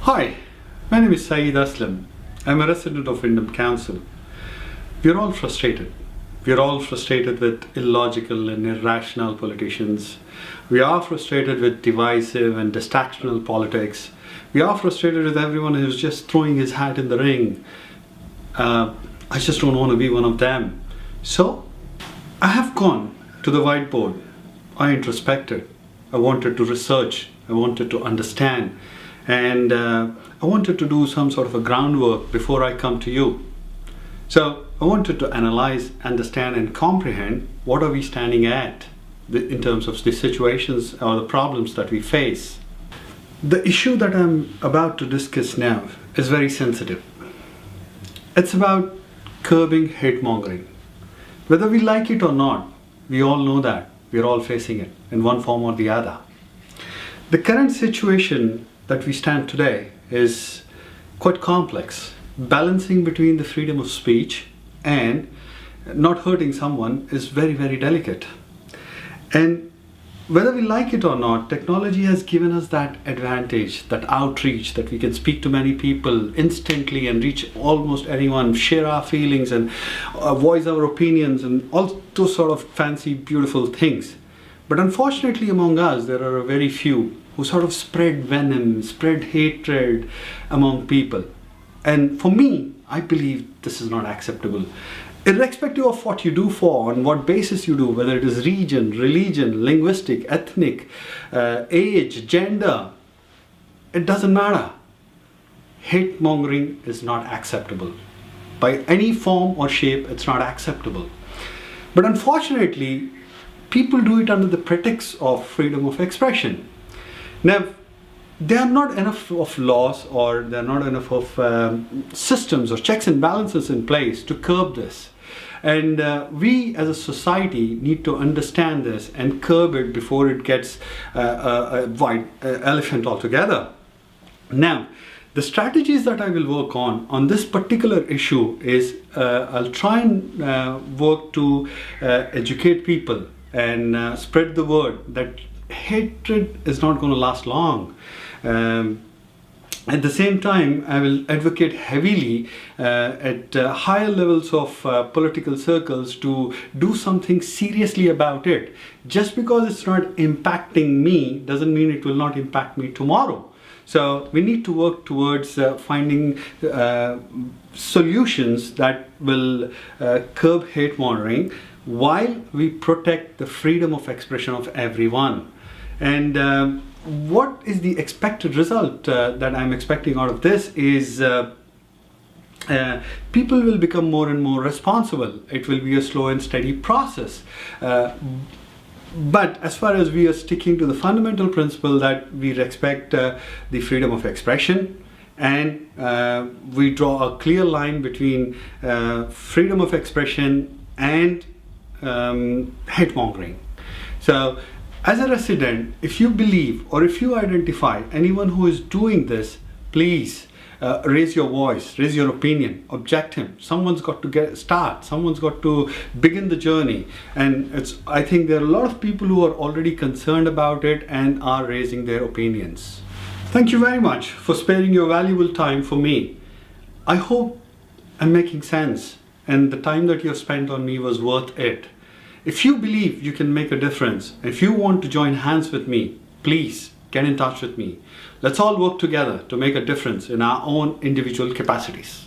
Hi, my name is Saeed Aslam. I'm a resident of Wyndham Council. We're all frustrated. We're all frustrated with illogical and irrational politicians. We are frustrated with divisive and distractional politics. We are frustrated with everyone who's just throwing his hat in the ring. I just don't want to be one of them. So, I have gone to the whiteboard. I introspected. I wanted to research. I wanted to understand. And I wanted to do some sort of a groundwork before I come to you. So I wanted to analyze, understand and comprehend what are we standing at in terms of the situations or the problems that we face. The issue that I'm about to discuss now is very sensitive. It's about curbing hate mongering. Whether we like it or not, we all know that we're all facing it in one form or the other. The current situation that we stand today is quite complex. Balancing between the freedom of speech and not hurting someone is very, very delicate. And whether we like it or not, technology has given us that advantage, that outreach, that we can speak to many people instantly and reach almost anyone, share our feelings and voice our opinions and all those sort of fancy, beautiful things. But unfortunately among us, there are a very few who sort of spread venom, spread hatred among people. And for me, I believe this is not acceptable. Irrespective of what you do for, on what basis you do, whether it is region, religion, linguistic, ethnic, age, gender, it doesn't matter. Hate mongering is not acceptable. By any form or shape, it's not acceptable. But unfortunately, people do it under the pretext of freedom of expression. Now, there are not enough of laws or there are not enough of systems or checks and balances in place to curb this. And we as a society need to understand this and curb it before it gets a white elephant altogether. Now, the strategies that I will work on this particular issue is I'll try and work to educate people and spread the word that hatred is not going to last long. At the same time, I will advocate heavily at higher levels of political circles to do something seriously about it. Just because it's not impacting me doesn't mean it will not impact me tomorrow. So we need to work towards finding solutions that will curb hate mongering while we protect the freedom of expression of everyone. And what is the expected result that I'm expecting out of this is people will become more and more responsible. It will be a slow and steady process. But as far as we are sticking to the fundamental principle that we respect the freedom of expression and we draw a clear line between freedom of expression and hate mongering. So, as a resident, if you believe or if you identify anyone who is doing this, please raise your voice, raise your opinion, object him. Someone's got to start, someone's got to begin the journey. And I think there are a lot of people who are already concerned about it and are raising their opinions. Thank you very much for sparing your valuable time for me. I hope I'm making sense and the time that you have spent on me was worth it. If you believe you can make a difference, if you want to join hands with me, please get in touch with me. Let's all work together to make a difference in our own individual capacities.